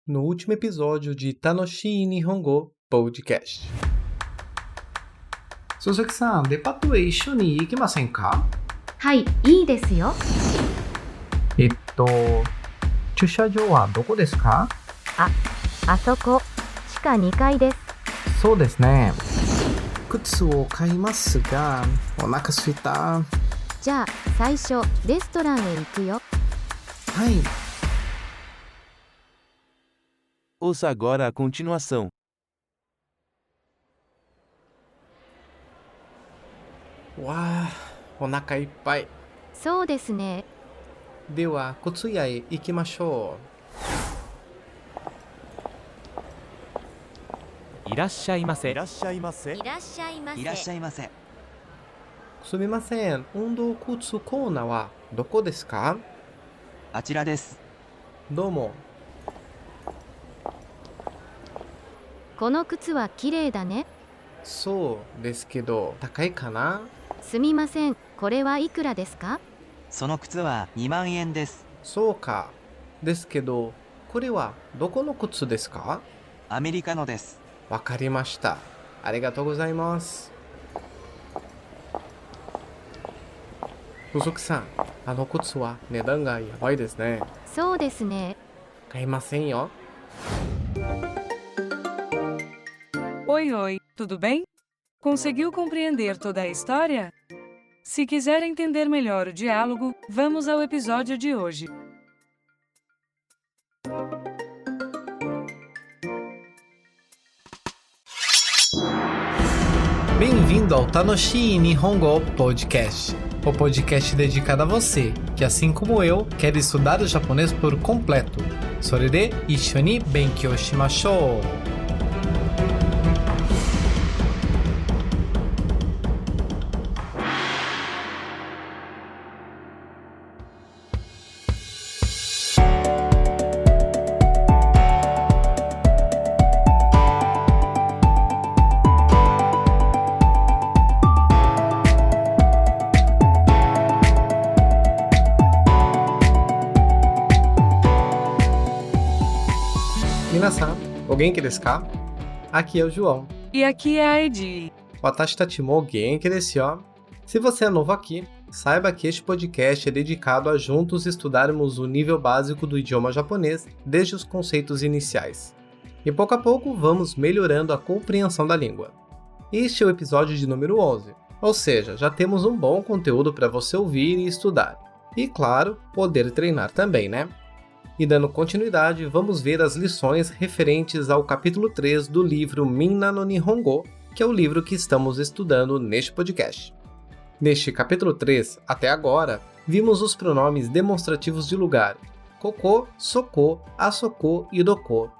no último episódio de Tanoshi Nihongo Podcast. Suzuki-san, デパートへ一緒に行きませんか？はい、いいですよ。駐車場はどこですか？あそこ、地下2階です。そうですね。靴を買いますが、お腹すいた。じゃあ、最初、レストランへ行くよ。はい。Ouça agora a continuação. わあ、お腹いっぱい。そうですね。では、靴屋へ行きましょいらっしゃいませ。いらっしゃいませ。いらっしゃいませ。いらっしゃいませ。う。すみません、運動靴コーナーはどこですか？あちらです。どうも。この靴は綺麗だね。そうですけど、高いかな？すみません、これはいくらですか？その靴は2万円です。そうか。ですけど、これはどこの靴ですか？アメリカのです。わかりました。ありがとうございます。Suzukiさん、あの靴は値段がやばいですね。そうですね。買いませんよ。Oi, tudo bem? Conseguiu compreender toda a história? Se quiser entender melhor o diálogo, vamos ao episódio de hoje. Bem-vindo ao Tanoshi Nihongo Podcast, o podcast dedicado a você, que assim como eu, quer estudar o japonês por completo. それで一緒に勉強しましょう。Minasan, o genki desu ka? Aqui é o João. E aqui é a Edi. Watashi tachi mo genki desu yo. Se você é novo aqui, saiba que este podcast é dedicado a juntos estudarmos o nível básico do idioma japonês desde os conceitos iniciais. E pouco a pouco vamos melhorando a compreensão da língua. Este é o episódio de número 11, ou seja, já temos um bom conteúdo para você ouvir e estudar. E claro, poder treinar também, né? E dando continuidade, vamos ver as lições referentes ao capítulo 3 do livro Minna no Nihongo, que é o livro que estamos estudando neste podcast. Neste capítulo 3, até agora, vimos os pronomes demonstrativos de lugar, koko, soko, asoko e doko,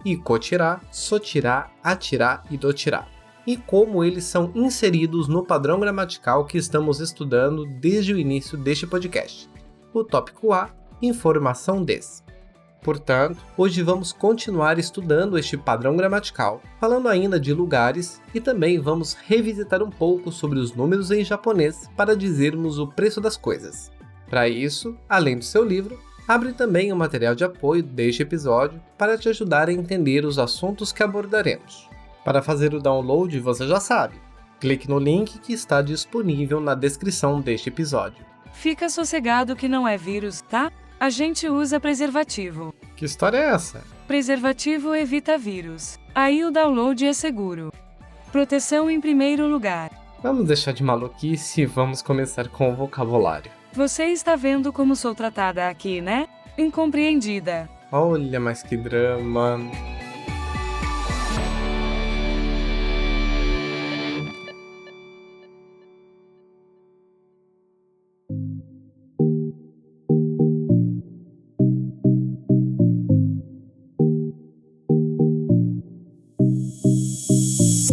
e kotira, sotira, atira e dotira, e como eles são inseridos no padrão gramatical que estamos estudando desde o início deste podcast. O tópico A, informação des. Portanto, hoje vamos continuar estudando este padrão gramatical, falando ainda de lugares e também vamos revisitar um pouco sobre os números em japonês para dizermos o preço das coisas. Para isso, além do seu livro, abre também o material de apoio deste episódio para te ajudar a entender os assuntos que abordaremos. Para fazer o download, você já sabe. Clique no link que está disponível na descrição deste episódio. Fica sossegado que não é vírus, tá? A gente usa preservativo. Que história é essa? Preservativo evita vírus. Aí o download é seguro. Proteção em primeiro lugar. Vamos deixar de maluquice e vamos começar com o vocabulário. Você está vendo como sou tratada aqui, né? Incompreendida. Olha, mas que drama.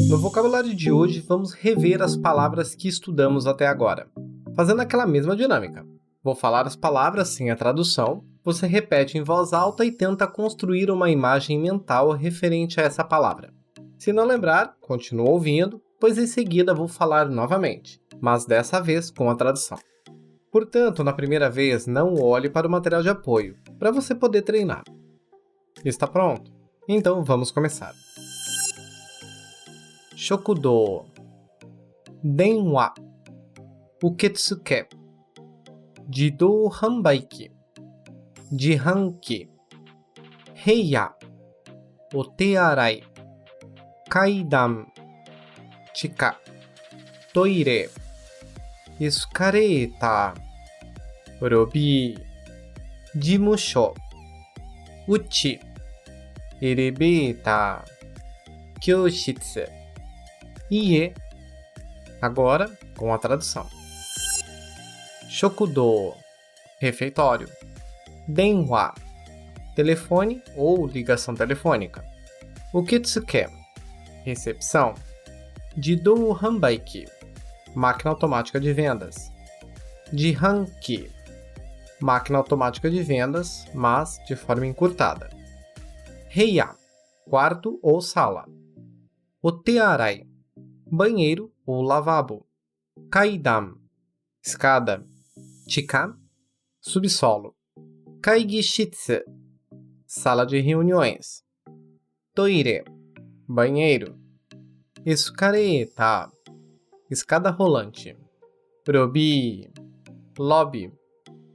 No vocabulário de hoje, vamos rever as palavras que estudamos até agora, fazendo aquela mesma dinâmica. Vou falar as palavras sem a tradução, você repete em voz alta e tenta construir uma imagem mental referente a essa palavra. Se não lembrar, continua ouvindo, pois em seguida vou falar novamente, mas dessa vez com a tradução. Portanto, na primeira vez, não olhe para o material de apoio, para você poder treinar. Está pronto? Então vamos começar. Shokudo, denwa, uketsuke, jidou hanbaiki, jihanki, heiya, otearai, kaidan, chika, toire, escaleta, lobby, jimusho, uchi, elevator, kyoshitsu, ie. Agora com a tradução. Shokudo, refeitório. Denwa, telefone ou ligação telefônica. Uketsuke, recepção. Jidou hanbaiki, máquina automática de vendas. Jihanki, máquina automática de vendas, mas de forma encurtada. Heiya, quarto ou sala. Otearai, banheiro ou lavabo. Kaidan, escada. Chika, subsolo. Kaigishitsu, sala de reuniões. Toire, banheiro. Escaleta, escada rolante. Lobby, lobby.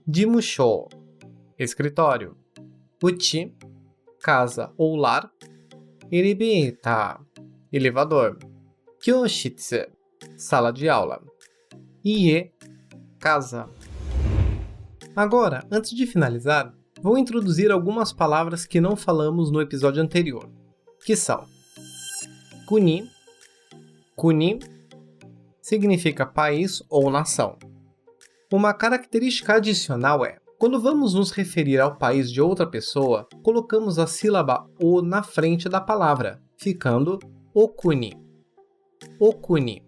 Jimusho, escritório. Uchi, casa ou lar. Elevator, elevador. Kyoshitsu, sala de aula. Ie, casa. Agora, antes de finalizar, vou introduzir algumas palavras que não falamos no episódio anterior, que são kuni. Kuni significa país ou nação. Uma característica adicional é, quando vamos nos referir ao país de outra pessoa, colocamos a sílaba o na frente da palavra, ficando okuni. Okuni.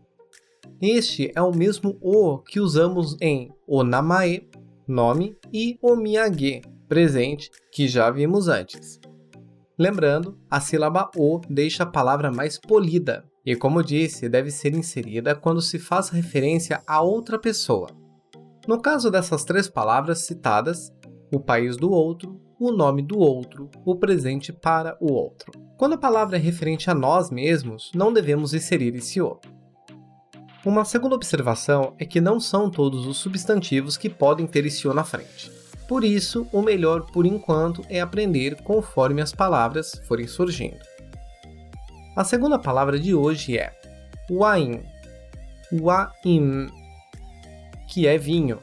Este é o mesmo o que usamos em onamae, nome, e omiyage, presente, que já vimos antes. Lembrando, a sílaba o deixa a palavra mais polida, e como disse, deve ser inserida quando se faz referência a outra pessoa. No caso dessas três palavras citadas, o país do outro, o nome do outro, o presente para o outro. Quando a palavra é referente a nós mesmos, não devemos inserir esse o. Uma segunda observação é que não são todos os substantivos que podem ter esse o na frente. Por isso, o melhor por enquanto é aprender conforme as palavras forem surgindo. A segunda palavra de hoje é wain, wain, que é vinho.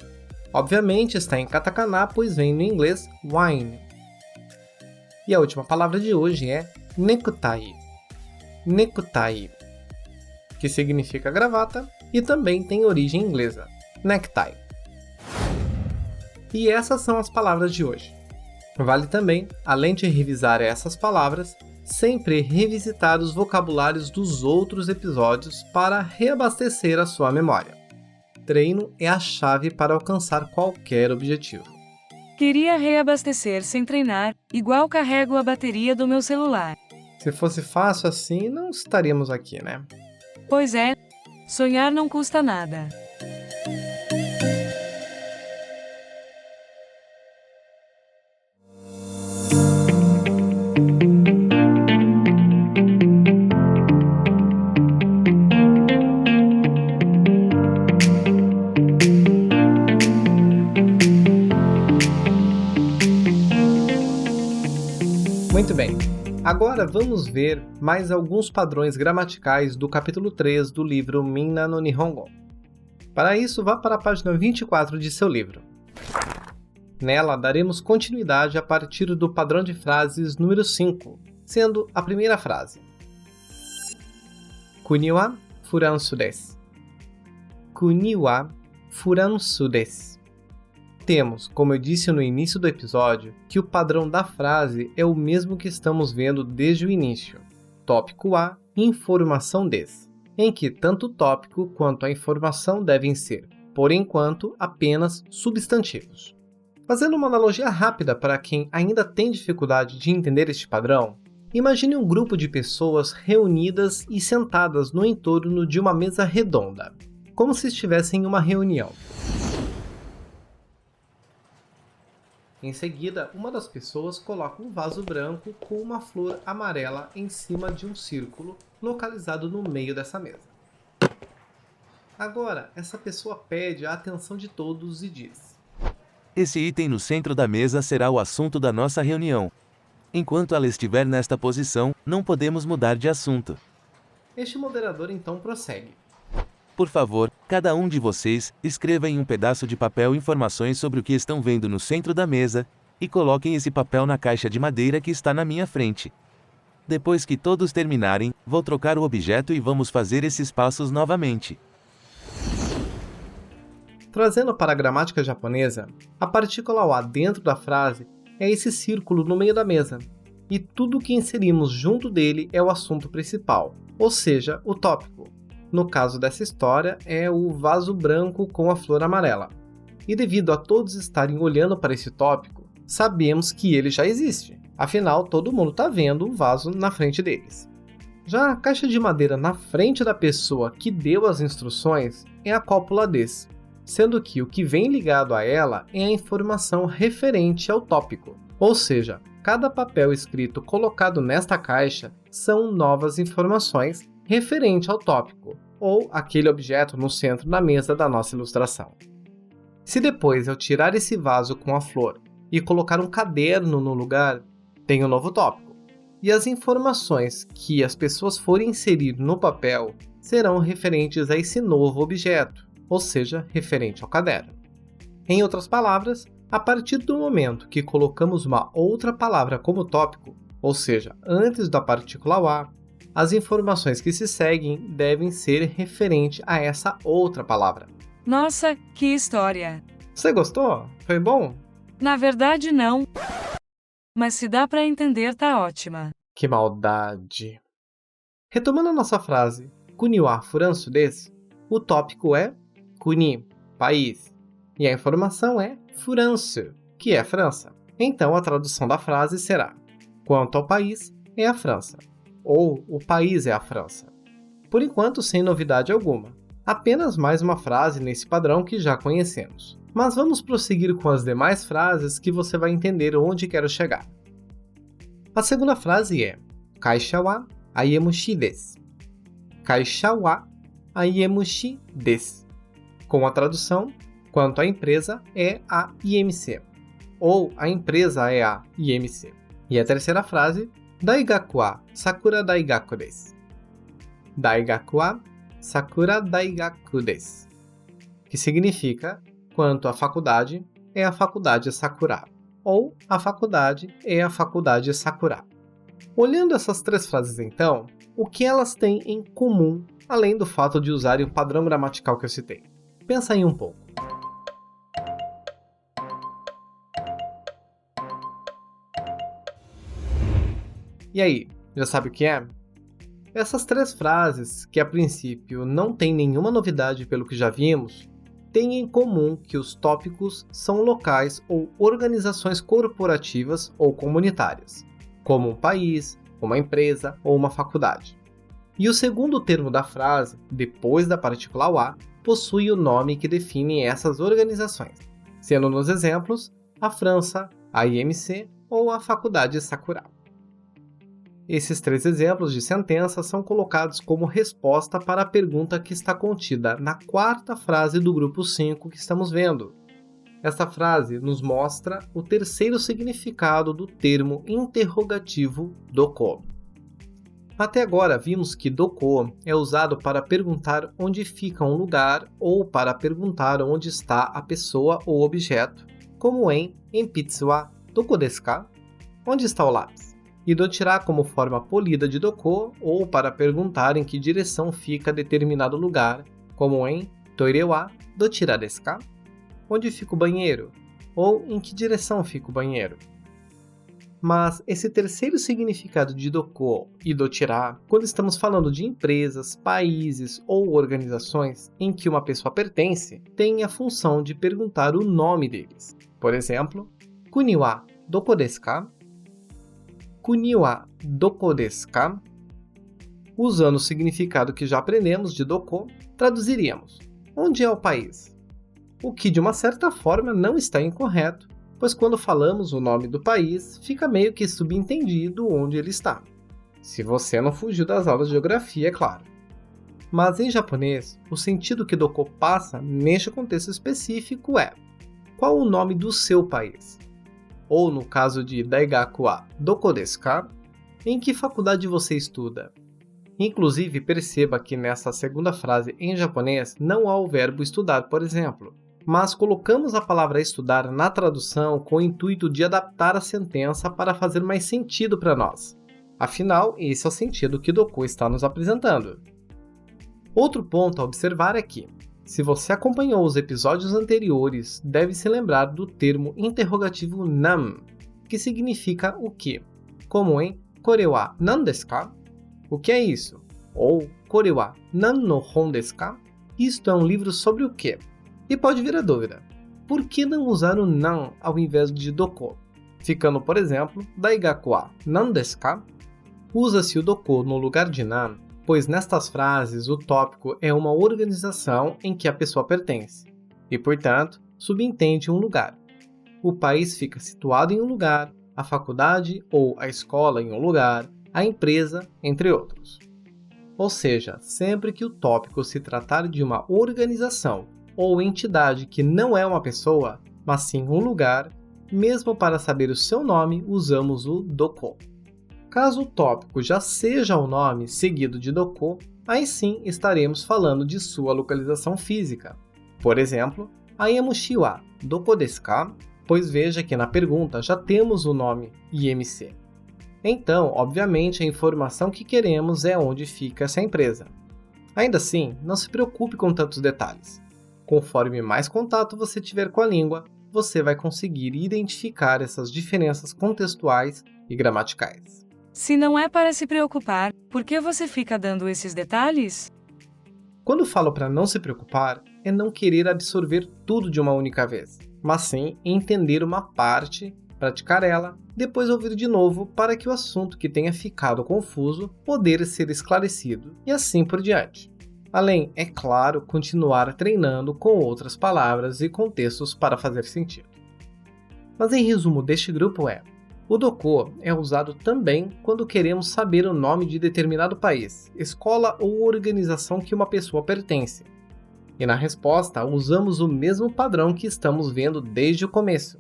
Obviamente está em katakana, pois vem no inglês wine. E a última palavra de hoje é necktie, necktie, que significa gravata e também tem origem inglesa, necktie. E essas são as palavras de hoje. Vale também, além de revisar essas palavras, sempre revisitar os vocabulários dos outros episódios para reabastecer a sua memória. Treino é a chave para alcançar qualquer objetivo. Queria reabastecer sem treinar, igual carrego a bateria do meu celular. Se fosse fácil assim, não estaríamos aqui, né? Pois é, sonhar não custa nada. Muito bem, agora vamos ver mais alguns padrões gramaticais do capítulo 3 do livro Minna no Nihongo. Para isso, vá para a página 24 de seu livro. Nela, daremos continuidade a partir do padrão de frases número 5, sendo a primeira frase. Kuni wa Furansu desu. Kuni wa Furansu desu. Temos, como eu disse no início do episódio, que o padrão da frase é o mesmo que estamos vendo desde o início. Tópico A, informação des, em que tanto o tópico quanto a informação devem ser, por enquanto, apenas substantivos. Fazendo uma analogia rápida para quem ainda tem dificuldade de entender este padrão, imagine um grupo de pessoas reunidas e sentadas no entorno de uma mesa redonda, como se estivessem em uma reunião. Em seguida, uma das pessoas coloca um vaso branco com uma flor amarela em cima de um círculo localizado no meio dessa mesa. Agora, essa pessoa pede a atenção de todos e diz: Esse item no centro da mesa será o assunto da nossa reunião. Enquanto ela estiver nesta posição, não podemos mudar de assunto. Este moderador então prossegue: Por favor, cada um de vocês, escreva em um pedaço de papel informações sobre o que estão vendo no centro da mesa, e coloquem esse papel na caixa de madeira que está na minha frente. Depois que todos terminarem, vou trocar o objeto e vamos fazer esses passos novamente. Trazendo para a gramática japonesa, a partícula wa dentro da frase é esse círculo no meio da mesa, e tudo o que inserimos junto dele é o assunto principal, ou seja, o tópico. No caso dessa história, é o vaso branco com a flor amarela. E devido a todos estarem olhando para esse tópico, sabemos que ele já existe. Afinal, todo mundo está vendo o vaso na frente deles. Já a caixa de madeira na frente da pessoa que deu as instruções é a cópula des, sendo que o que vem ligado a ela é a informação referente ao tópico. Ou seja, cada papel escrito colocado nesta caixa são novas informações referente ao tópico, ou aquele objeto no centro da mesa da nossa ilustração. Se depois eu tirar esse vaso com a flor e colocar um caderno no lugar, tem um novo tópico. E as informações que as pessoas forem inserir no papel serão referentes a esse novo objeto, ou seja, referente ao caderno. Em outras palavras, a partir do momento que colocamos uma outra palavra como tópico, ou seja, antes da partícula wa, as informações que se seguem devem ser referente a essa outra palavra. Nossa, que história! Você gostou? Foi bom? Na verdade, não. Mas se dá para entender, tá ótima. Que maldade! Retomando a nossa frase, Kuni wa furansu desu, o tópico é Kuni, país, e a informação é Furanço, que é França. Então a tradução da frase será: quanto ao país, é a França. Ou o país é a França. Por enquanto, sem novidade alguma. Apenas mais uma frase nesse padrão que já conhecemos. Mas vamos prosseguir com as demais frases que você vai entender onde quero chegar. A segunda frase é Kaisha wa aiemushi desu. Kaisha wa aiemushi desu. Com a tradução, quanto à empresa é a IMC. Ou a empresa é a IMC. E a terceira frase, Daigaku wa Sakura Daigaku desu. Daigaku wa Sakura Daigaku desu. Que significa, quanto à faculdade, é a faculdade Sakura. Ou a faculdade é a faculdade Sakura. Olhando essas três frases então, o que elas têm em comum, além do fato de usarem o padrão gramatical que eu citei? Pensa aí um pouco. E aí, já sabe o que é? Essas três frases, que a princípio não têm nenhuma novidade pelo que já vimos, têm em comum que os tópicos são locais ou organizações corporativas ou comunitárias, como um país, uma empresa ou uma faculdade. E o segundo termo da frase, depois da partícula wa, possui o nome que define essas organizações, sendo nos exemplos a França, a IMC ou a faculdade Sakura. Esses três exemplos de sentença são colocados como resposta para a pergunta que está contida na quarta frase do grupo 5 que estamos vendo. Esta frase nos mostra o terceiro significado do termo interrogativo doko. Até agora vimos que doko é usado para perguntar onde fica um lugar ou para perguntar onde está a pessoa ou objeto, como em Enpitsu wa doko desu ka? Onde está o lápis? E dotirá como forma polida de doko ou para perguntar em que direção fica determinado lugar, como em toire wa dotira desu ka? Onde fica o banheiro? Ou em que direção fica o banheiro? Mas esse terceiro significado de doko e dotira, quando estamos falando de empresas, países ou organizações em que uma pessoa pertence, tem a função de perguntar o nome deles. Por exemplo, Kuni wa doko desu ka? Kuni wa doko desu ka? Usando o significado que já aprendemos de doko, traduziríamos: onde é o país? O que de uma certa forma não está incorreto, pois quando falamos o nome do país, fica meio que subentendido onde ele está. Se você não fugiu das aulas de geografia, é claro. Mas em japonês, o sentido que doko passa neste contexto específico é: qual o nome do seu país? Ou no caso de Daigaku wa doko desu ka? Em que faculdade você estuda? Inclusive, perceba que nessa segunda frase em japonês não há o verbo estudar, por exemplo, mas colocamos a palavra estudar na tradução com o intuito de adaptar a sentença para fazer mais sentido para nós. Afinal, esse é o sentido que Doko está nos apresentando. Outro ponto a observar é que, se você acompanhou os episódios anteriores, deve se lembrar do termo interrogativo nan, que significa o que, como em Kore wa nan desu ka? O que é isso? Ou Kore wa nan no hon desu ka? Isto é um livro sobre o que? E pode vir a dúvida, por que não usar o nan ao invés de doko? Ficando, por exemplo, Daigaku wa nan desu ka? Usa-se o doko no lugar de nan, pois nestas frases o tópico é uma organização em que a pessoa pertence, e, portanto, subentende um lugar. O país fica situado em um lugar, a faculdade ou a escola em um lugar, a empresa, entre outros. Ou seja, sempre que o tópico se tratar de uma organização ou entidade que não é uma pessoa, mas sim um lugar, mesmo para saber o seu nome, usamos o doko. Caso o tópico já seja o nome seguido de doko, aí sim estaremos falando de sua localização física. Por exemplo, Ayamushi wa doko desu ka? Pois veja que na pergunta já temos o nome IMC. Então, obviamente, a informação que queremos é onde fica essa empresa. Ainda assim, não se preocupe com tantos detalhes. Conforme mais contato você tiver com a língua, você vai conseguir identificar essas diferenças contextuais e gramaticais. Se não é para se preocupar, por que você fica dando esses detalhes? Quando falo para não se preocupar, é não querer absorver tudo de uma única vez, mas sim entender uma parte, praticar ela, depois ouvir de novo para que o assunto que tenha ficado confuso poder ser esclarecido e assim por diante. Além, é claro, continuar treinando com outras palavras e contextos para fazer sentido. Mas em resumo deste grupo o doko é usado também quando queremos saber o nome de determinado país, escola ou organização que uma pessoa pertence. E na resposta, usamos o mesmo padrão que estamos vendo desde o começo.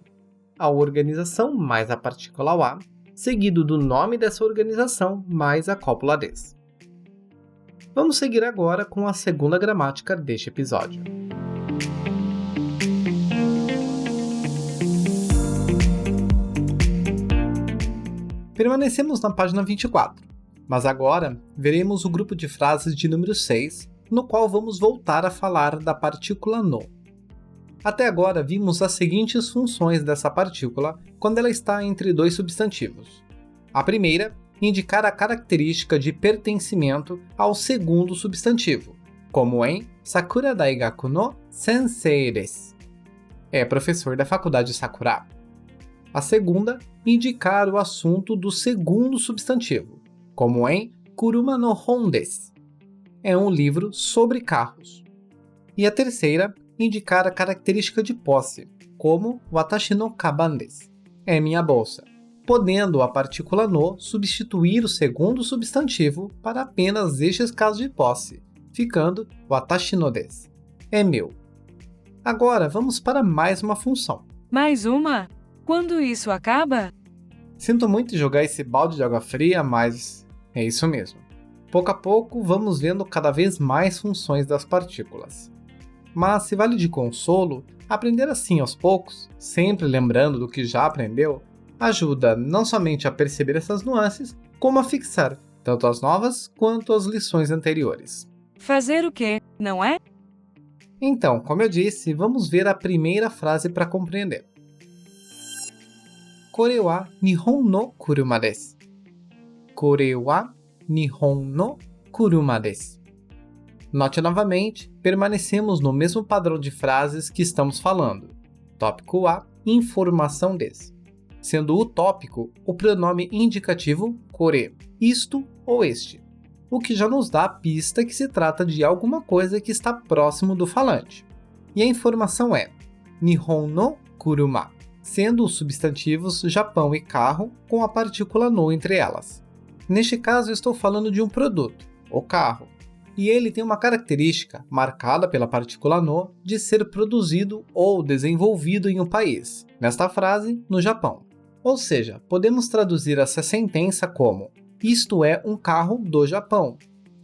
A organização mais a partícula wa, seguido do nome dessa organização mais a cópula des. Vamos seguir agora com a segunda gramática deste episódio. Permanecemos na página 24, mas agora veremos o grupo de frases de número 6, no qual vamos voltar a falar da partícula no. Até agora vimos as seguintes funções dessa partícula quando ela está entre dois substantivos. A primeira, indicar a característica de pertencimento ao segundo substantivo, como em Sakura Daigaku no Sensei desu. É professor da faculdade Sakura. A segunda, indicar o assunto do segundo substantivo, como em Kuruma no hon desu. É um livro sobre carros. E a terceira, indicar a característica de posse, como Watashi no kaban desu. É minha bolsa, podendo a partícula no substituir o segundo substantivo para apenas estes casos de posse, ficando Watashi no desu. É meu. Agora vamos para mais uma função. Mais uma? Quando isso acaba? Sinto muito jogar esse balde de água fria, mas é isso mesmo. Pouco a pouco vamos vendo cada vez mais funções das partículas. Mas se vale de consolo, aprender assim aos poucos, sempre lembrando do que já aprendeu, ajuda não somente a perceber essas nuances, como a fixar tanto as novas quanto as lições anteriores. Fazer o quê, não é? Então, como eu disse, vamos ver a primeira frase para compreender. Kore wa Nihon no kuruma desu. Kore wa Nihon no kuruma desu. Note novamente, permanecemos no mesmo padrão de frases que estamos falando. Tópico A, informação des. Sendo o tópico o pronome indicativo kore, isto ou este, o que já nos dá a pista que se trata de alguma coisa que está próximo do falante. E a informação é Nihon no kuruma, sendo os substantivos Japão e carro com a partícula no entre elas. Neste caso, estou falando de um produto, o carro, e ele tem uma característica, marcada pela partícula no, de ser produzido ou desenvolvido em um país, nesta frase, no Japão. Ou seja, podemos traduzir essa sentença como isto é um carro do Japão,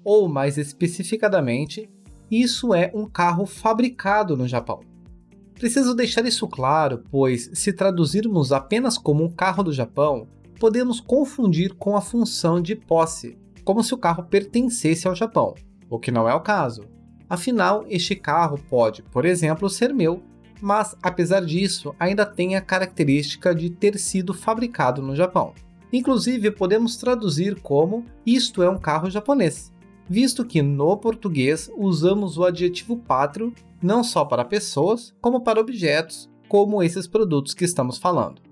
ou mais especificadamente, isso é um carro fabricado no Japão. Preciso deixar isso claro, pois se traduzirmos apenas como um carro do Japão, podemos confundir com a função de posse, como se o carro pertencesse ao Japão, o que não é o caso. Afinal, este carro pode, por exemplo, ser meu, mas apesar disso, ainda tem a característica de ter sido fabricado no Japão. Inclusive, podemos traduzir como isto é um carro japonês, visto que no português usamos o adjetivo pátrio não só para pessoas, como para objetos, como esses produtos que estamos falando.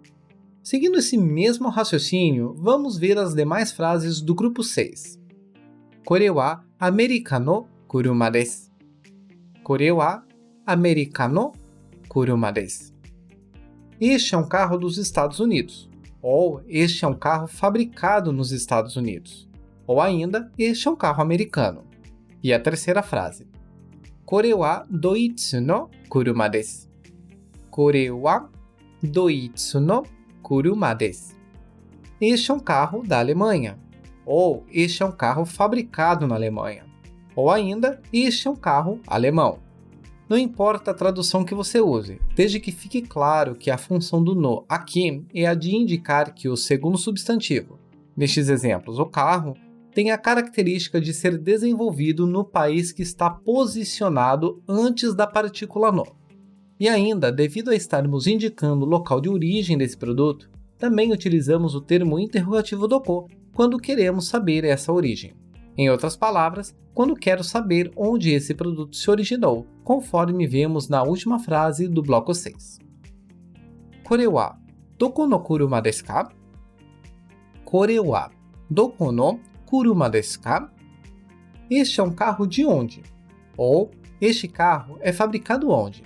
Seguindo esse mesmo raciocínio, vamos ver as demais frases do grupo 6. Kore wa Amerika no kuruma desu. Kore wa Amerika no kuruma desu. Este é um carro dos Estados Unidos. Ou este é um carro fabricado nos Estados Unidos. Ou ainda, este é um carro americano. E a terceira frase. Kore wa doitsu no kuruma desu. Kore wa doitsu no kuruma desu. Este é um carro da Alemanha. Ou este é um carro fabricado na Alemanha. Ou ainda, este é um carro alemão. Não importa a tradução que você use, desde que fique claro que a função do no aqui é a de indicar que o segundo substantivo, nestes exemplos o carro, tem a característica de ser desenvolvido no país que está posicionado antes da partícula no. E ainda, devido a estarmos indicando o local de origem desse produto, também utilizamos o termo interrogativo doko quando queremos saber essa origem. Em outras palavras, quando quero saber onde esse produto se originou, conforme vemos na última frase do bloco 6. Kore wa doko no kuruma desu ka? Kore wa doko no kuruma desu ka? Este é um carro de onde? Ou, este carro é fabricado onde?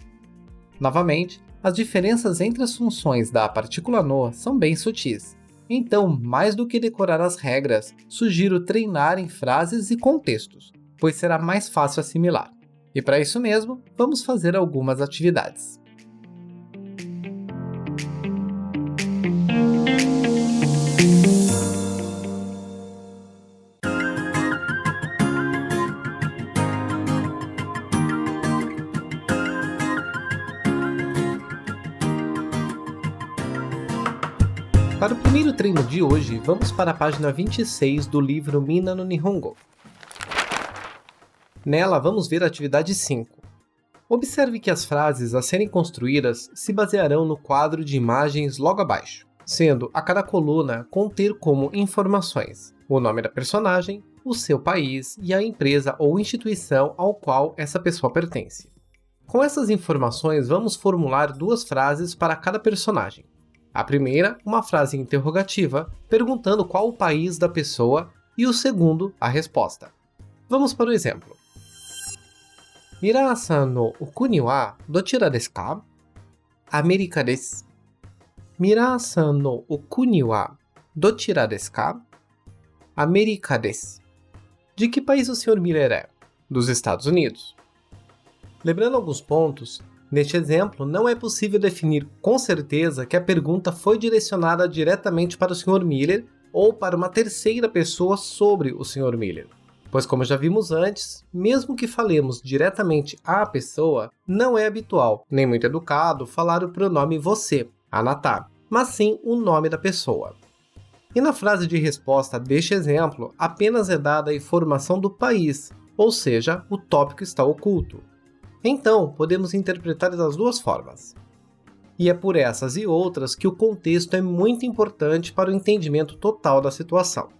Novamente, as diferenças entre as funções da partícula no são bem sutis. Então, mais do que decorar as regras, sugiro treinar em frases e contextos, pois será mais fácil assimilar. E para isso mesmo, vamos fazer algumas atividades. Para o primeiro treino de hoje, vamos para a página 26 do livro Mina no Nihongo. Nela, vamos ver a atividade 5. Observe que as frases a serem construídas se basearão no quadro de imagens logo abaixo, sendo a cada coluna conter como informações o nome da personagem, o seu país e a empresa ou instituição ao qual essa pessoa pertence. Com essas informações, vamos formular duas frases para cada personagem. A primeira, uma frase interrogativa, perguntando qual o país da pessoa, e o segundo, a resposta. Vamos para o exemplo. Mira-san no okuni wa dochira desu ka? Amerika desu. Mira-san no okuni wa dochira desu ka? Amerika desu. De que país o Sr. Miller é? Dos Estados Unidos. Lembrando alguns pontos, neste exemplo, não é possível definir com certeza que a pergunta foi direcionada diretamente para o Sr. Miller ou para uma terceira pessoa sobre o Sr. Miller. Pois, como já vimos antes, mesmo que falemos diretamente à pessoa, não é habitual, nem muito educado, falar o pronome você, anata, mas sim o nome da pessoa. E na frase de resposta deste exemplo, apenas é dada a informação do país, ou seja, o tópico está oculto. Então, podemos interpretar das duas formas. E é por essas e outras que o contexto é muito importante para o entendimento total da situação.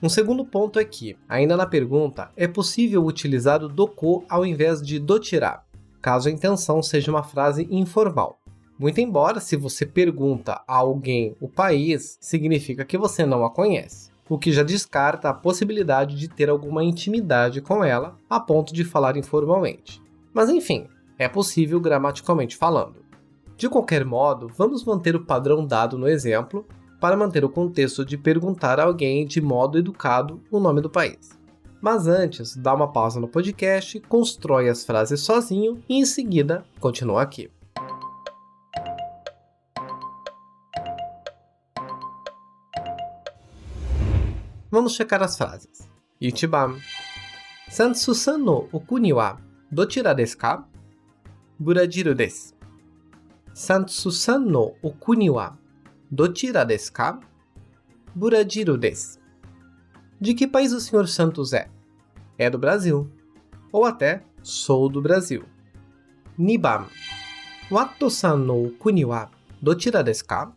Um segundo ponto é que, ainda na pergunta, é possível utilizar o doko ao invés de dochira, caso a intenção seja uma frase informal. Muito embora, se você pergunta a alguém o país, significa que você não a conhece, o que já descarta a possibilidade de ter alguma intimidade com ela, a ponto de falar informalmente. Mas enfim, é possível gramaticalmente falando. De qualquer modo, vamos manter o padrão dado no exemplo para manter o contexto de perguntar a alguém de modo educado o nome do país. Mas antes, dá uma pausa no podcast, constrói as frases sozinho e em seguida, continua aqui. Vamos checar as frases. Ichiban. Sansu-san no okuni wa dochira desu ka? Burajiru desu. Sansu-san no okuni wa dochira desu ka? Burajiru desu. De que país o Sr. Santos é? É do Brasil. Ou até, sou do Brasil. Niban. Wato-san no okuni wa dochira desu ka?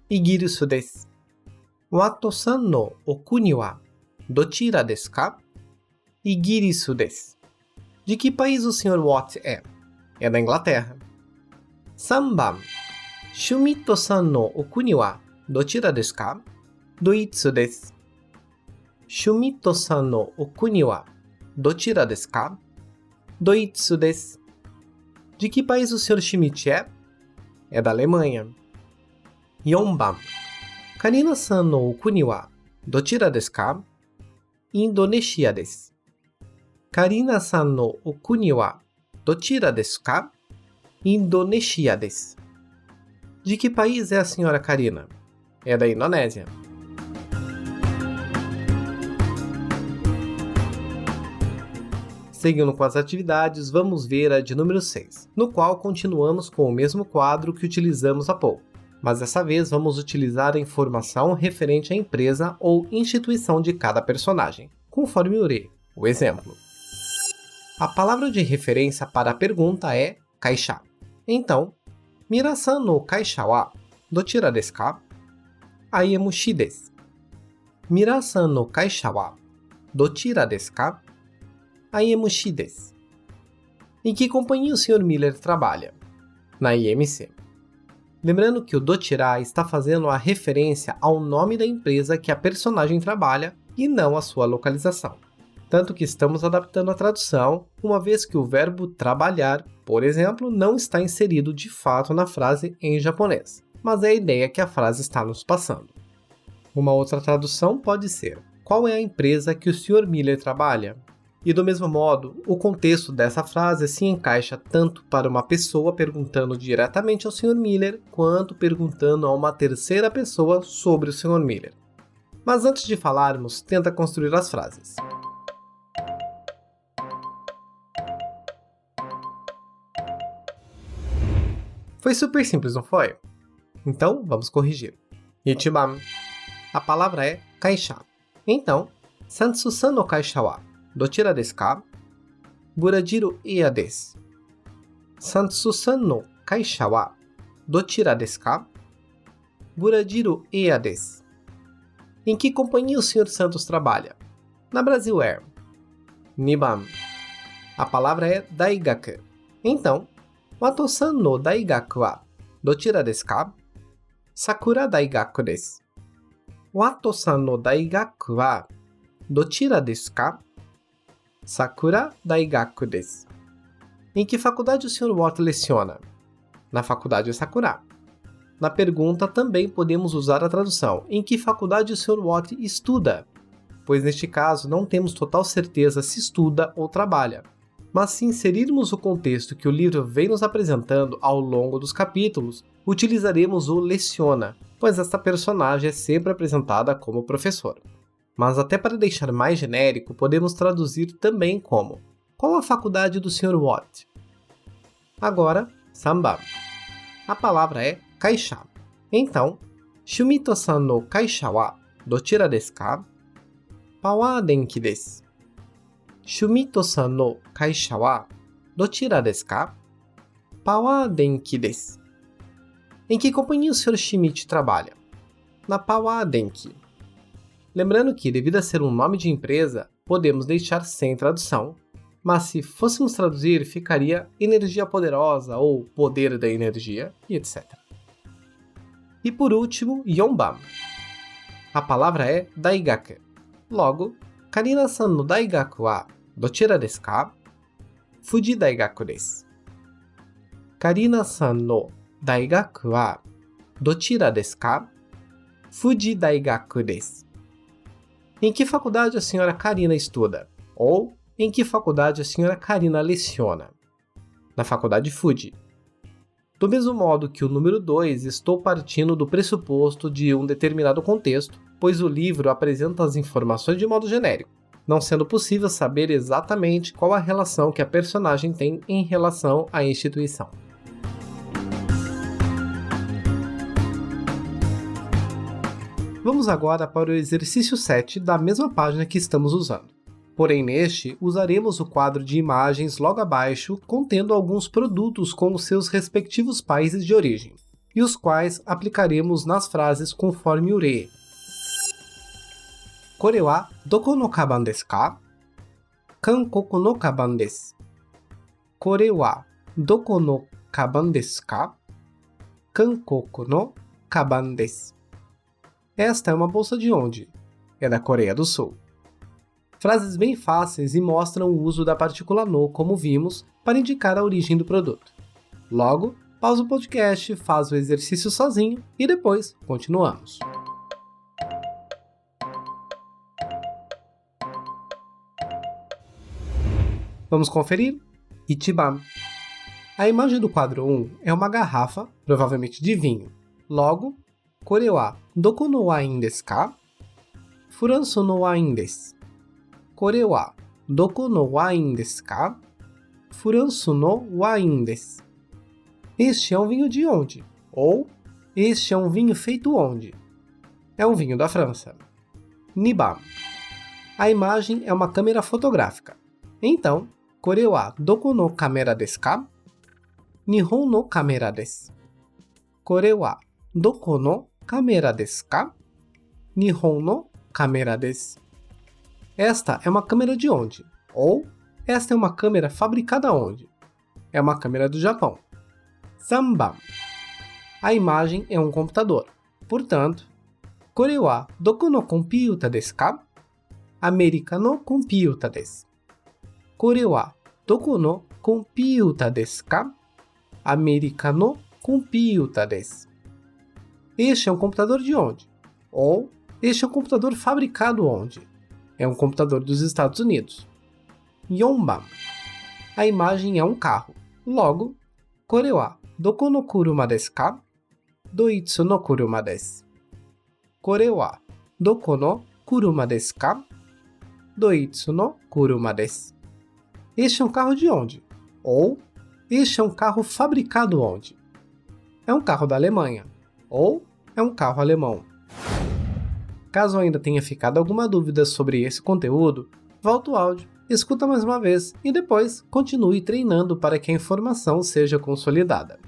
Igirisu desu. Wato-san no okuni wa dochira desu ka? Igirisu desu. De que país o Sr. Watt é? É da Inglaterra. Sanban. Shumito-san no okuni wa dochira desu ka? Doitsu desu. Shumito-san no okuni wa dochira desu ka? Doitsu desu. De que país o Sr. Schmidt é? É da Alemanha. Yonban. Karina-san no okuni wa dochira desu ka? Indonesia desu. Karina-san no okuni wa dochira desu ka? Indonesia desu. De que país é a senhora Karina? É da Indonésia. Seguindo com as atividades, vamos ver a de número 6, no qual continuamos com o mesmo quadro que utilizamos há pouco, mas dessa vez vamos utilizar a informação referente à empresa ou instituição de cada personagem, conforme ure, o exemplo. A palavra de referência para a pergunta é kaisha. Então, Mirasan no kaisha wa dochira desu ka? Aimushi desu. Mirasan no kaisha wa dochira desu ka? Aimushi desu. Em que companhia o Sr. Miller trabalha? Na IMC. Lembrando que o dochira está fazendo a referência ao nome da empresa que a personagem trabalha e não a sua localização. Tanto que estamos adaptando a tradução, uma vez que o verbo trabalhar, por exemplo, não está inserido de fato na frase em japonês, mas é a ideia que a frase está nos passando. Uma outra tradução pode ser: qual é a empresa que o Sr. Miller trabalha? E do mesmo modo, o contexto dessa frase se encaixa tanto para uma pessoa perguntando diretamente ao Sr. Miller, quanto perguntando a uma terceira pessoa sobre o Sr. Miller. Mas antes de falarmos, tenta construir as frases. Foi super simples, não foi? Então, vamos corrigir. Ichiban. A palavra é kaisha. Então, Sansu-san no kaisha wa dochira desu ka? Burajiru iya desu. Sansu-san no kaisha wa dochira desu ka? Burajiru iya desu. Em que companhia o Sr. Santos trabalha? Na Brasil Air. Niban. A palavra é daigaku. Então, Wato-san no daigaku wa dochira desu ka? Sakura Daigaku desu. Wato-san no daigaku wa dochira desu ka? Sakura Daigaku desu. Em que faculdade o Sr. Watt leciona? Na faculdade Sakura. Na pergunta também podemos usar a tradução: em que faculdade o Sr. Watt estuda? Pois neste caso não temos total certeza se estuda ou trabalha. Mas se inserirmos o contexto que o livro vem nos apresentando ao longo dos capítulos, utilizaremos o leciona, pois esta personagem é sempre apresentada como professor. Mas até para deixar mais genérico, podemos traduzir também como: qual a faculdade do Sr. Watt? Agora, Sanban. A palavra é kaisha. Então, Shumito-san no kaisha wa dochira desu ka? Power Denki desu. Shumito-san no kaisha wa dochira desu ka? Power Denki desu. Em que companhia o Sr. Schmidt trabalha? Na Power Denki. Lembrando que, devido a ser um nome de empresa, podemos deixar sem tradução, mas se fôssemos traduzir, ficaria energia poderosa ou poder da energia, e etc. E por último, Yonban. A palavra é daigaku. Logo, Karina-san no daigaku wa dochira desu ka? Fuji Daigaku desu. Karina-san no daigaku wa dochira desu ka? Fuji Daigaku desu. Em que faculdade a senhora Karina estuda? Ou em que faculdade a senhora Karina leciona? Na faculdade Fuji. Do mesmo modo que o número 2, estou partindo do pressuposto de um determinado contexto, pois o livro apresenta as informações de modo genérico, não sendo possível saber exatamente qual a relação que a personagem tem em relação à instituição. Vamos agora para o exercício 7 da mesma página que estamos usando. Porém, neste, usaremos o quadro de imagens logo abaixo, contendo alguns produtos com os seus respectivos países de origem, e os quais aplicaremos nas frases conforme o re. Kore wa doko no kaban desu ka? Kankoku no kaban desu. Kore wa doko no kaban desu ka? Kankoku no kaban desu. Esta é uma bolsa de onde? É da Coreia do Sul. Frases bem fáceis e mostram o uso da partícula no, como vimos, para indicar a origem do produto. Logo, pausa o podcast, faz o exercício sozinho e depois continuamos. Vamos conferir? Ichiban. A imagem do quadro 1 é uma garrafa, provavelmente de vinho. Logo, Kore wa doko no wain desu ka? Furanso no wain desu. Kore wa doko no wain desu ka? Furanso no wain desu. Este é um vinho de onde? Ou, este é um vinho feito onde? É um vinho da França. Niban. A imagem é uma câmera fotográfica. Então, Kore wa doko no kamera desu ka? Nihon no kamera desu. Kore wa doko no kamera desu ka? Nihon no kamera desu. Esta é uma câmera de onde? Ou, esta é uma câmera fabricada onde? É uma câmera do Japão. Zanban. A imagem é um computador. Portanto, Kore wa doko no computa desu ka? Amerika no computa desu. Kore wa doko no computa desu ka? Amerika no computa desu. Este é um computador de onde? Ou, este é um computador fabricado onde? É um computador dos Estados Unidos. Yonban. A imagem é um carro. Logo, Kore wa doko no kuruma desu ka? Doitsu no kuruma desu. Kore wa doko no kuruma desu ka? Doitsu no kuruma desu. Este é um carro de onde? Ou, este é um carro fabricado onde? É um carro da Alemanha. Ou é um carro alemão. Caso ainda tenha ficado alguma dúvida sobre esse conteúdo, volta o áudio, escuta mais uma vez e depois continue treinando para que a informação seja consolidada.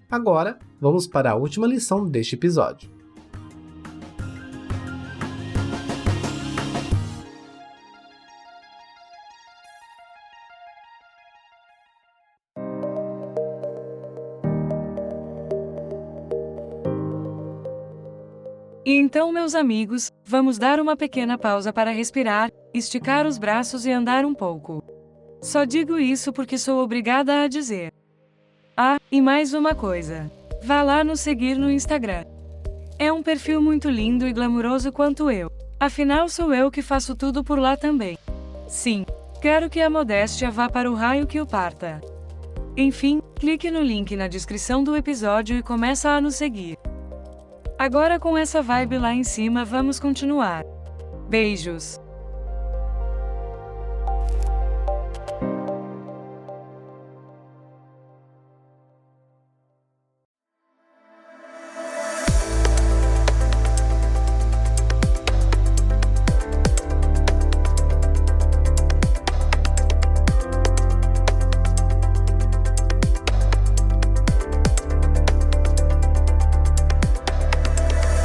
Agora, vamos para a última lição deste episódio. E então, meus amigos, vamos dar uma pequena pausa para respirar, esticar os braços e andar um pouco. Só digo isso porque sou obrigada a dizer. Ah, e mais uma coisa. Vá lá nos seguir no Instagram. É um perfil muito lindo e glamuroso quanto eu. Afinal, sou eu que faço tudo por lá também. Sim, quero que a modéstia vá para o raio que o parta. Enfim, clique no link na descrição do episódio e começa a nos seguir. Agora com essa vibe lá em cima vamos continuar. Beijos!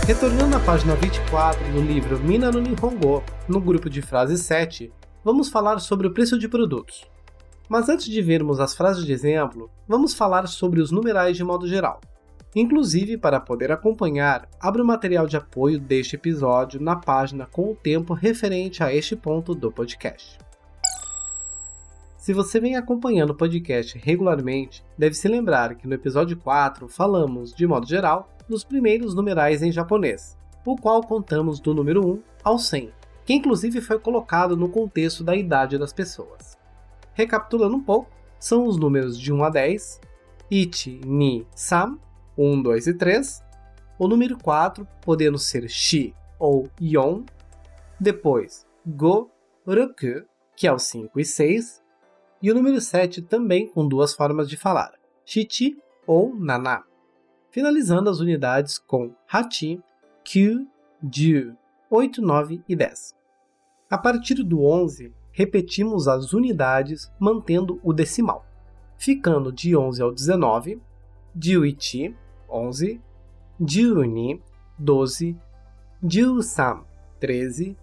Retornando à página 24 do livro Mina no Nihongo, no grupo de frases 7, vamos falar sobre o preço de produtos. Mas antes de vermos as frases de exemplo, vamos falar sobre os numerais de modo geral. Inclusive, para poder acompanhar, abra o material de apoio deste episódio na página com o tempo referente a este ponto do podcast. Se você vem acompanhando o podcast regularmente, deve se lembrar que no episódio 4 falamos, de modo geral, dos primeiros numerais em japonês, o qual contamos do número 1 ao 100, que inclusive foi colocado no contexto da idade das pessoas. Recapitulando um pouco, são os números de 1 a 10, ichi, ni, sam, 1, 2 e 3, o número 4 podendo ser shi ou yon, depois go, roku, que é o 5 e 6, e o número 7 também com duas formas de falar, shichi ou nana, finalizando as unidades com hachi, kyu, jiu, 8, 9 e 10. A partir do 11, repetimos as unidades mantendo o decimal, ficando de 11 ao 19, jiuichi, 11, jiuni, 12, jiusan, 13,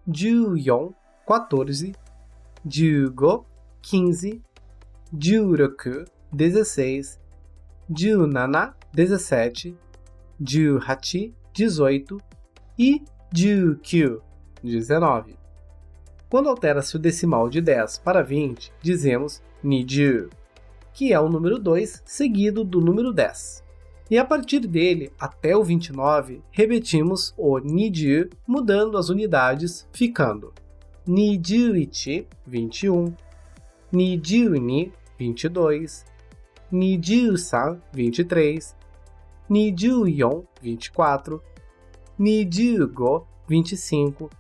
jiuyon, 14, jiugo, 15, jiuroku, 16, jiunana, 17, jiuhachi, 18 e jiukyu, 19. Quando altera-se o decimal de 10 para 20, dizemos nijiu, que é o número 2 seguido do número 10. E a partir dele, até o 29, repetimos o nijiu, mudando as unidades, ficando nijiuichi, 21, nijiuni, 22, nijiusan, 23, nijiuyon, 24, nijiugo, 25,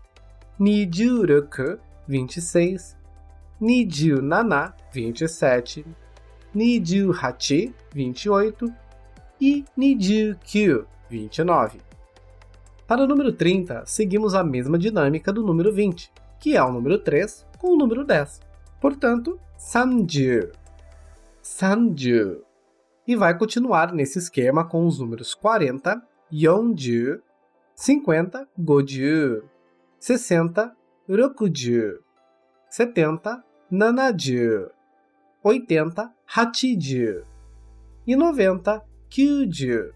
nijiuroku, 26, nijiunana, 27, nijiuhachi, 28 e nijiukyu, 29. Para o número 30, seguimos a mesma dinâmica do número 20, que é o número 3 com o número 10. Portanto, sanju, sanju. E vai continuar nesse esquema com os números 40, yonju, 50, goju, 60, rokuju, 70, nanaju, 80, hachiju e 90, kyuju.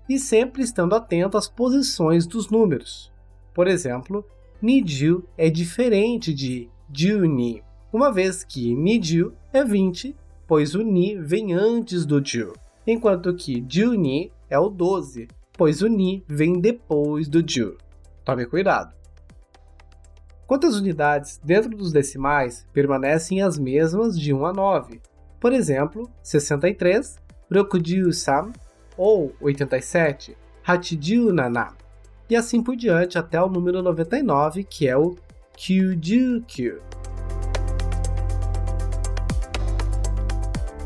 E sempre estando atento às posições dos números. Por exemplo, nijiu é diferente de jiuni, uma vez que nijiu é 20, pois o ni vem antes do jiu, enquanto que jiuni é o 12, pois o ni vem depois do jiu. Tome cuidado! Quanto às unidades dentro dos decimais, permanecem as mesmas de 1 a 9. Por exemplo, 63, rokujiu-san, ou 87, hachijiu-nana, e assim por diante até o número 99, que é o kyujukyu.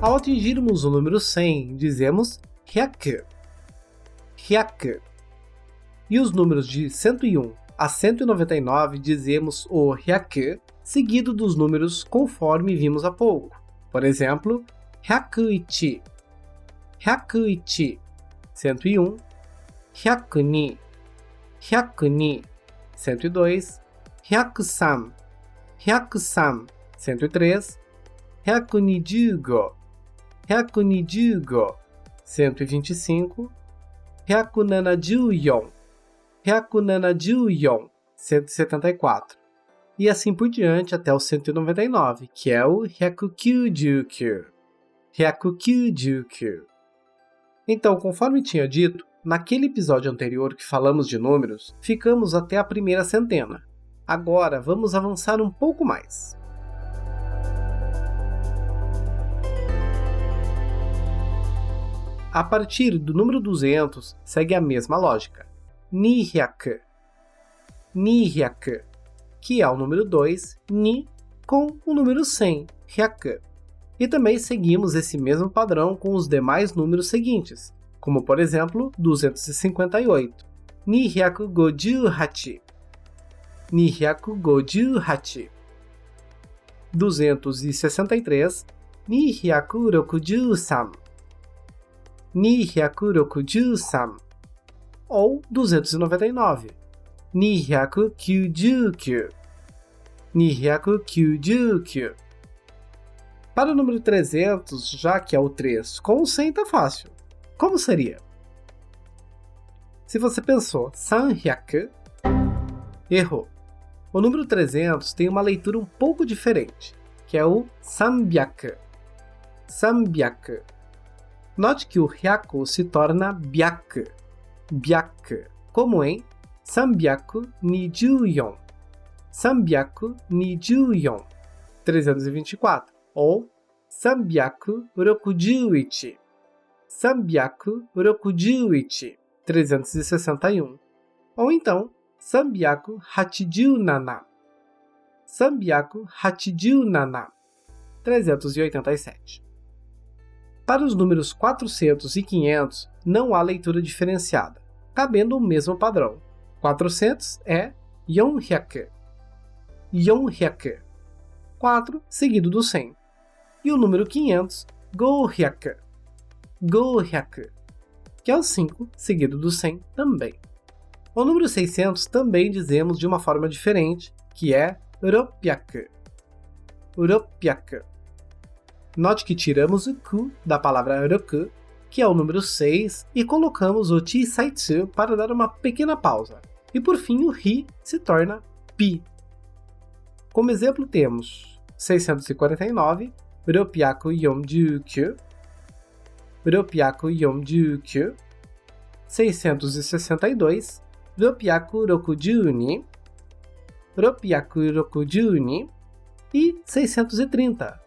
Ao atingirmos o número 100, dizemos hyaku, hyaku. E os números de 101 a 199 dizemos o hyaku, seguido dos números conforme vimos há pouco. Por exemplo, hyakuichi, hyakuichi, 101, hyakuni, hyakuni, 102, hyakusan, hyakusan, 103, hyakunijugo, hyakunijugo, 125, hyakunanajuyon, hyakunanajuyon, 174, e assim por diante até o 199, que é o hyakukyujukyu, hyakukyujukyu. Então, conforme tinha dito, naquele episódio anterior que falamos de números, ficamos até a primeira centena. Agora, vamos avançar um pouco mais. A partir do número 200, segue a mesma lógica. Nihyaku, nihyaku, que é o número 2, ni, com o número 100, hyaku. E também seguimos esse mesmo padrão com os demais números seguintes, como por exemplo, 258, nihyakugojuhachi, nihyakugojuhachi, 263, nihyakurokujusan, nihyakurokujusan, ou 299, nihyakukyujukyu, nihyakukyujukyu. Para o número 300, já que é o 3 com o 100 tá fácil. Como seria? Se você pensou sanhyaku, errou. O número 300 tem uma leitura um pouco diferente, que é o 300. 300. Note que o hyaku se torna byaku. Byaku, como em 324. 324. 324. Ou 361. 361. 361. Ou então 387. 387. 387. Para os números 400 e 500, não há leitura diferenciada, cabendo o mesmo padrão. 400 é 400. 400. 4 seguido do 100. E o número 500, 500. 500. Que é o 5 seguido do 100 também. O número 600 também dizemos de uma forma diferente, que é 600. 600. Note que tiramos o ku da palavra roku, que é o número 6, e colocamos o chisaitsu para dar uma pequena pausa. E por fim o ri se torna pi. Como exemplo temos 649, 649. 662, 662 e 630,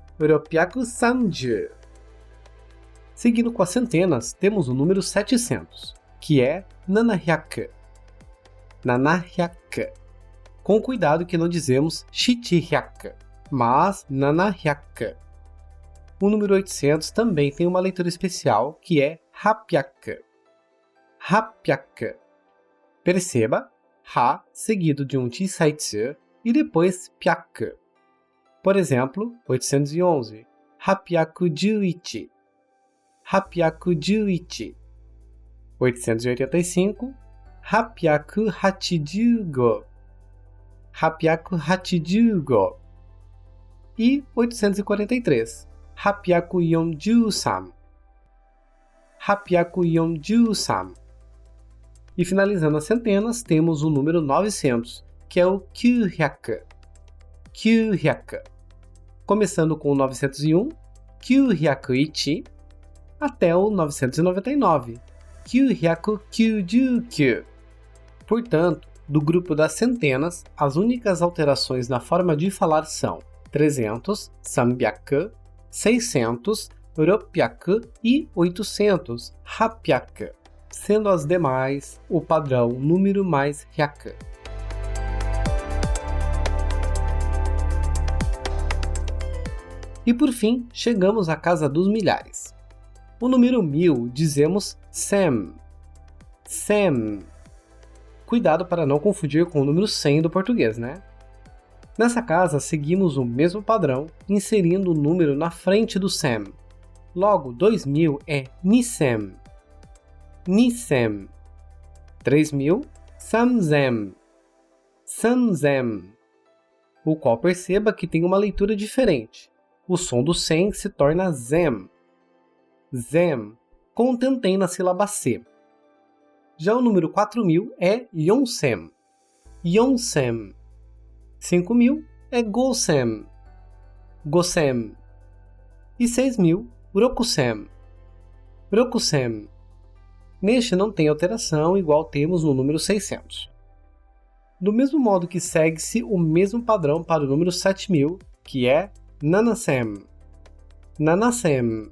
630. Seguindo com as centenas, temos o número 700, que é 700. 700. Com cuidado que não dizemos shichihyaka, mas 700. O número 800 também tem uma leitura especial, que é 800. 800. Perceba, ha seguido de um chisaitsu e depois pyaku. Por exemplo, 811, 811. 811. 885, 885. 885. E 843, 843. 843. E finalizando as centenas, temos o número 900, que é o 900. 900. Começando com o 901, 901, até o 999, 999. Portanto, do grupo das centenas, as únicas alterações na forma de falar são 300, 300, 600, 600 e 800, 800, sendo as demais o padrão número mais hyaku. E por fim, chegamos à casa dos milhares. O número 1000 dizemos 1000. 1000. Cuidado para não confundir com o número 100 do português, né? Nessa casa, seguimos o mesmo padrão, inserindo o número na frente do 100. Logo, 2000 é 2000. 2000. 3000, 3000. 3000. O qual perceba que tem uma leitura diferente. O som do 100 se torna zem. Zem, com um tentem na sílaba C. Já o número 4000 é yonsem. Yonsem. 5000 é gosem. Gosem. E 6000, rokusem. Rokusem. Neste não tem alteração, igual temos no número 600. Do mesmo modo que segue-se o mesmo padrão para o número 7000, que é nanasem. Nanasem.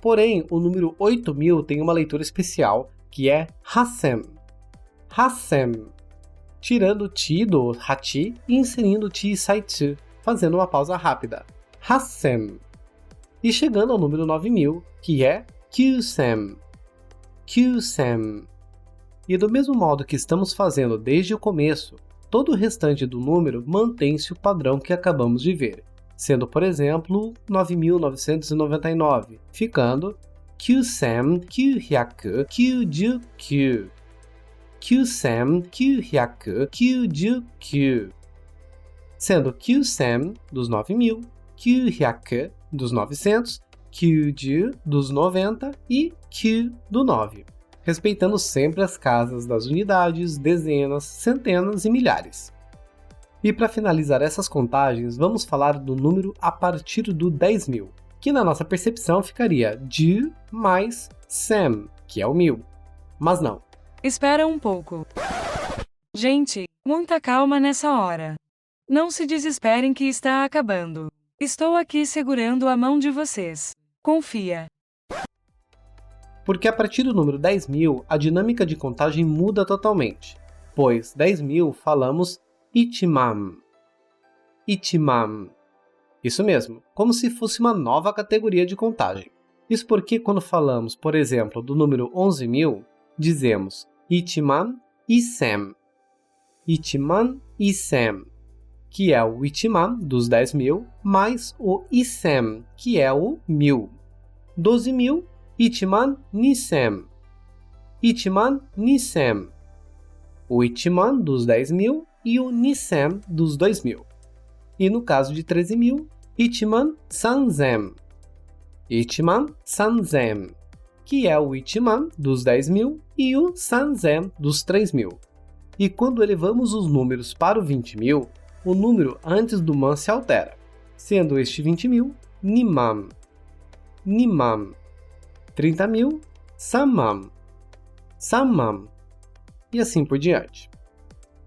Porém, o número 8000 tem uma leitura especial, que é hassem. Hassem. Tirando o ti do hachi e inserindo o ti saitsu, fazendo uma pausa rápida. Hassem. E chegando ao número 9000, que é kyusem. Kyusem. E do mesmo modo que estamos fazendo desde o começo, todo o restante do número mantém-se o padrão que acabamos de ver, sendo, por exemplo, 9.999, ficando kyusem kyuhyaku kyujukyu. Kyusem kyuhyaku kyujukyu. Sendo kyusem dos 9000, kyuhyaku dos 900, kyuju dos 90 e kyu do 9, respeitando sempre as casas das unidades, dezenas, centenas e milhares. E para finalizar essas contagens, vamos falar do número a partir do 10.000, que na nossa percepção ficaria 10 mais 100, que é o 1000. Mas não. Espera um pouco. Gente, muita calma nessa hora. Não se desesperem que está acabando. Estou aqui segurando a mão de vocês. Confia. Porque a partir do número 10.000, a dinâmica de contagem muda totalmente. Pois 10.000 falamos ichiman. Ichiman. Isso mesmo, como se fosse uma nova categoria de contagem. Isso porque quando falamos, por exemplo, do número 11.000, dizemos ichiman isen. Ichiman isen, que é o ichiman dos 10.000, mais o isen, que é o 1000. 12.000, ichiman nisen. Ichiman nisen. O ichiman dos 10.000 e o nisen dos 2.000. E no caso de 13.000, ichiman sanzen. Ichiman sanzen, que é o ichiman dos 10.000 e o sanzen dos 3.000. E quando elevamos os números para o 20.000, o número antes do man se altera, sendo este 20.000 niman. Niman. 30.000 samman. Samman. E assim por diante.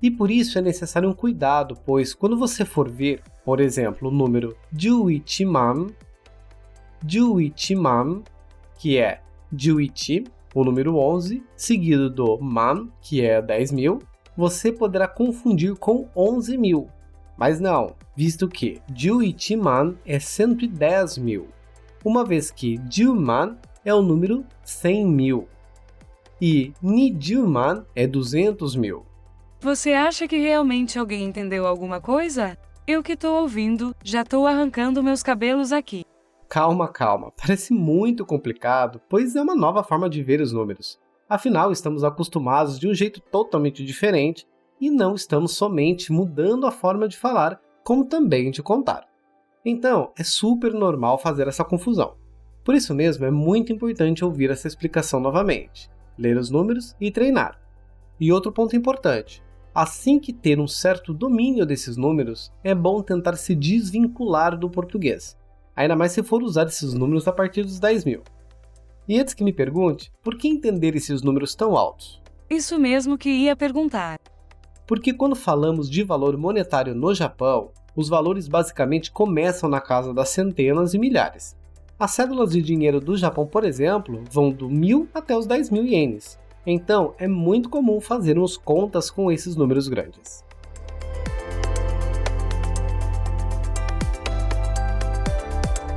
E por isso é necessário um cuidado, pois quando você for ver, por exemplo, o número juichiman, que é juichi, o número 11, seguido do man, que é 10.000, você poderá confundir com 11.000. Mas não, visto que juichiman é 110.000, uma vez que juman é o número 100.000 e nijuman é 200.000. Você acha que realmente alguém entendeu alguma coisa? Eu que tô ouvindo, já tô arrancando meus cabelos aqui. Calma, parece muito complicado, pois é uma nova forma de ver os números. Afinal, estamos acostumados de um jeito totalmente diferente e não estamos somente mudando a forma de falar, como também de contar. Então, é super normal fazer essa confusão. Por isso mesmo, é muito importante ouvir essa explicação novamente, ler os números e treinar. E outro ponto importante, assim que ter um certo domínio desses números, é bom tentar se desvincular do português, ainda mais se for usar esses números a partir dos 10.000. E antes que me pergunte, por que entender esses números tão altos? Isso mesmo que ia perguntar. Porque quando falamos de valor monetário no Japão, os valores basicamente começam na casa das centenas e milhares. As cédulas de dinheiro do Japão, por exemplo, vão do 1.000 até os 10.000 ienes. Então, é muito comum fazermos contas com esses números grandes.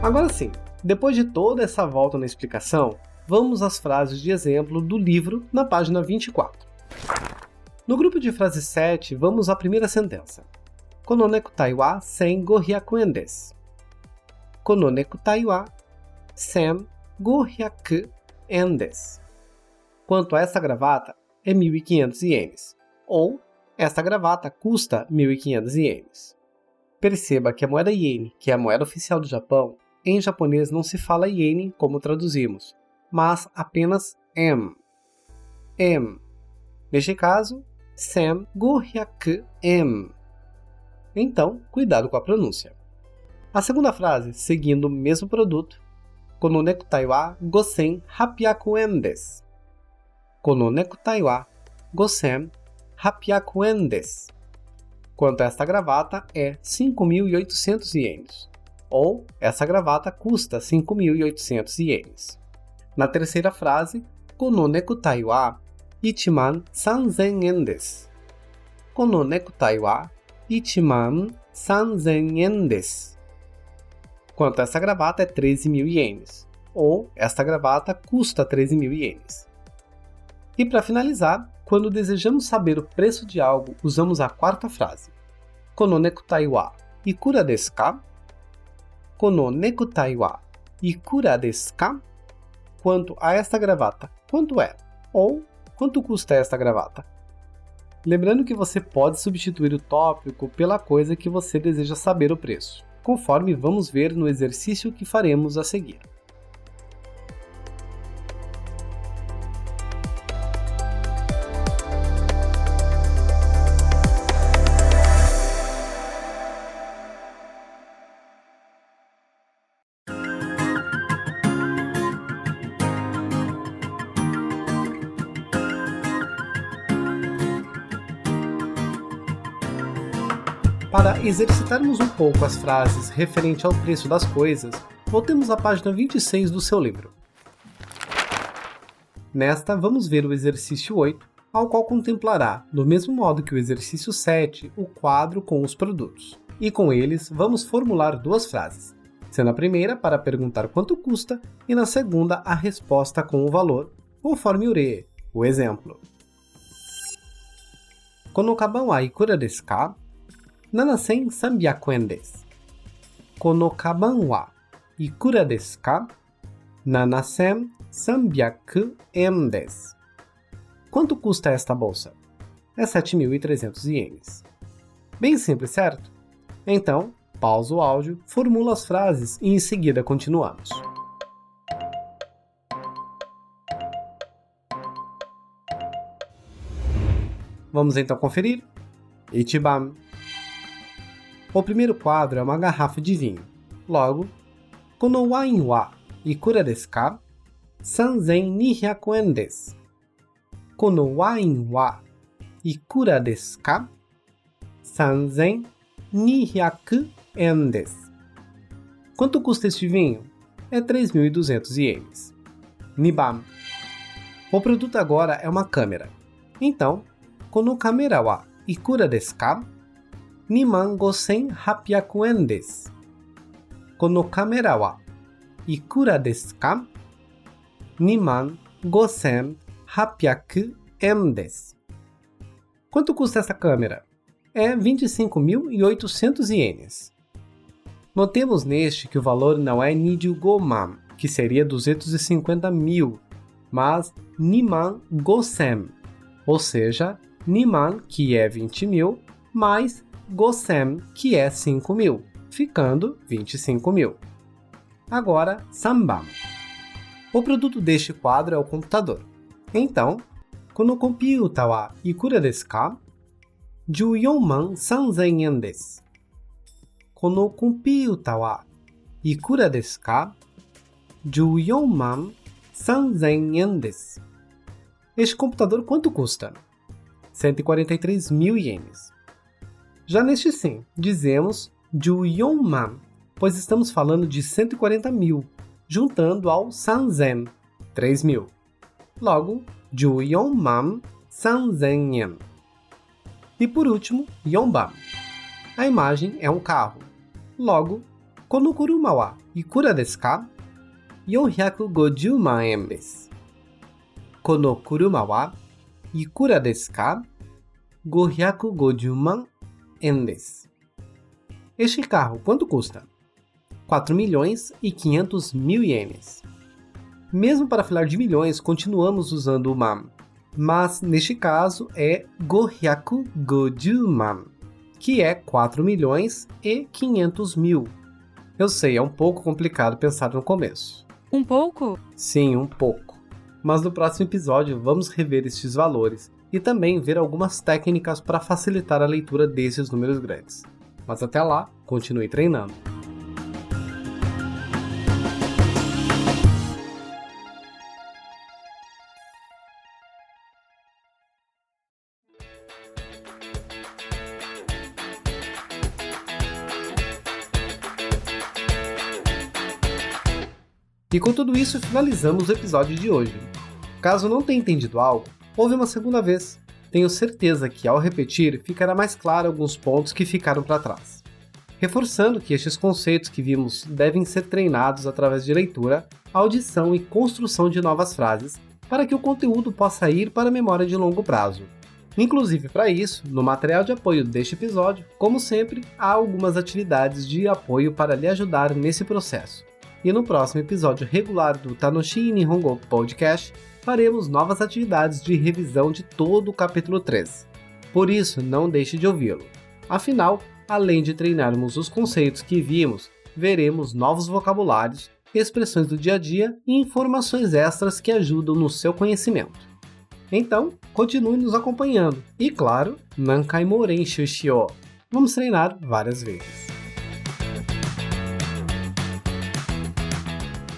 Agora sim, depois de toda essa volta na explicação, vamos às frases de exemplo do livro na página 24. No grupo de frase 7, vamos à primeira sentença. Kono necktie wa 1500 yen desu. Kono necktie wa 1500 yen desu. Quanto a esta gravata, é 1.500 ienes. Ou, esta gravata custa 1.500 ienes. Perceba que a moeda iene, que é a moeda oficial do Japão, em japonês não se fala iene como traduzimos, mas apenas em. Em. Neste caso, 1500 yen. Então, cuidado com a pronúncia. A segunda frase, seguindo o mesmo produto, Kono necktie wa 5800 yen desu. Kono necktie wa 5800 yen desu. Quanto a esta gravata, é 5.800 ienes. Ou, essa gravata custa 5.800 ienes. Na terceira frase, Kono necktie wa 13,000 yen desu. Kono necktie wa 13,000 yen desu. Quanto a essa gravata, é 13.000 ienes. Ou, esta gravata custa 13.000 ienes. E para finalizar, quando desejamos saber o preço de algo, usamos a quarta frase. Kono necktie wa ikura desu ka? Kono necktie wa ikura desu ka? Quanto a esta gravata, quanto é? Ou, quanto custa esta gravata? Lembrando que você pode substituir o tópico pela coisa que você deseja saber o preço, conforme vamos ver no exercício que faremos a seguir. Para exercitarmos um pouco as frases referente ao preço das coisas, voltemos à página 26 do seu livro. Nesta, vamos ver o exercício 8, ao qual contemplará, do mesmo modo que o exercício 7, o quadro com os produtos. E com eles, vamos formular duas frases, sendo a primeira para perguntar quanto custa e na segunda a resposta com o valor, conforme o re, o exemplo. Kono kaban wa ikura desu ka? 7,300 yen desu. Kono kaban wa ikura desu ka? 7,300 yen desu. Quanto custa esta bolsa? É 7.300 ienes. Bem simples, certo? Então, pausa o áudio, formula as frases e em seguida continuamos. Vamos então conferir? Ichiban. O primeiro quadro é uma garrafa de vinho. Logo, Kono wain wa ikura desu ka? 3,200 yen desu. Kono wain wa ikura desu ka? 3,200 yen desu. Quanto custa este vinho? É 3.200 ienes. Niban. O produto agora é uma câmera. Então, Kono kamera wa ikura desu ka? 25,800 yen desu. Kono kamera wa ikura desu ka? 25,800 yen desu. Quanto custa essa câmera? É 25.800 ienes. Notemos neste que o valor não é 25,000, que seria 250 mil, mas 25,000, ou seja, Niman, que é 20 mil, mais Gosen, que é 5 mil, ficando 25 mil. Agora, Sanban. O produto deste quadro é o computador. Então, Kono computa wa ikura desu ka? 14,300 yen desu. Kono computa wa ikura desu ka? 14,300 yen desu. Este computador quanto custa? 143.000 ienes. Já neste sim, dizemos 14,000, pois estamos falando de 140 mil, juntando ao 3,000, 3.000. Logo, 14,300 yen. E por último, Yonban. A imagem é um carro. Logo, Kono kuruma wa ikura desu ka? 450 万円です。この車は ikura desu ka? 550 万円です。Este carro quanto custa? 4.500.000 ienes. Mesmo para falar de milhões, continuamos usando o man, mas neste caso é 550 万, que é 4.500.000. Eu sei, é um pouco complicado pensar no começo. Um pouco? Sim, um pouco. Mas no próximo episódio vamos rever estes valores e também ver algumas técnicas para facilitar a leitura desses números grandes. Mas até lá, continue treinando. E com tudo isso, finalizamos o episódio de hoje. Caso não tenha entendido algo, ouve uma segunda vez. Tenho certeza que ao repetir, ficará mais claro alguns pontos que ficaram para trás. Reforçando que estes conceitos que vimos devem ser treinados através de leitura, audição e construção de novas frases, para que o conteúdo possa ir para a memória de longo prazo. Inclusive para isso, no material de apoio deste episódio, como sempre, há algumas atividades de apoio para lhe ajudar nesse processo. E no próximo episódio regular do Tanoshi Nihongo Podcast, faremos novas atividades de revisão de todo o capítulo 3. Por isso, não deixe de ouvi-lo. Afinal, além de treinarmos os conceitos que vimos, veremos novos vocabulários, expressões do dia a dia e informações extras que ajudam no seu conhecimento. Então, continue nos acompanhando. E claro, Nankai Moren Shushio. Vamos treinar várias vezes.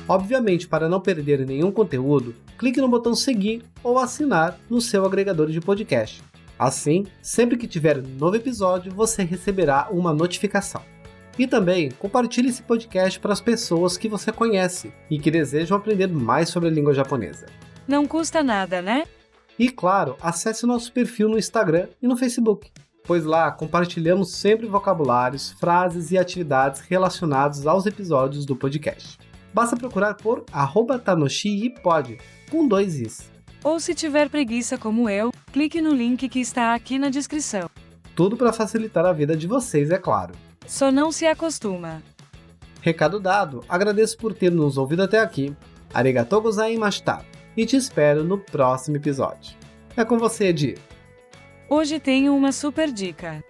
Obviamente, para não perder nenhum conteúdo, clique no botão seguir ou assinar no seu agregador de podcast. Assim, sempre que tiver um novo episódio, você receberá uma notificação. E também compartilhe esse podcast para as pessoas que você conhece e que desejam aprender mais sobre a língua japonesa. Não custa nada, né? E claro, acesse o nosso perfil no Instagram e no Facebook, pois lá compartilhamos sempre vocabulários, frases e atividades relacionados aos episódios do podcast. Basta procurar por @tanoshii-pod, com 2 i's. Ou se tiver preguiça como eu, clique no link que está aqui na descrição. Tudo para facilitar a vida de vocês, é claro. Só não se acostuma. Recado dado, agradeço por ter nos ouvido até aqui. Arigatou gozaimashita. E te espero no próximo episódio. É com você, Edir. Hoje tenho uma super dica.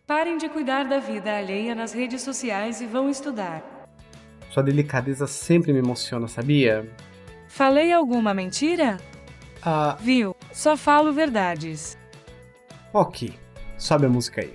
Parem de cuidar da vida alheia nas redes sociais e vão estudar. Sua delicadeza sempre me emociona, sabia? Falei alguma mentira? Ah, Viu? Só falo verdades. ok. Sobe a música aí.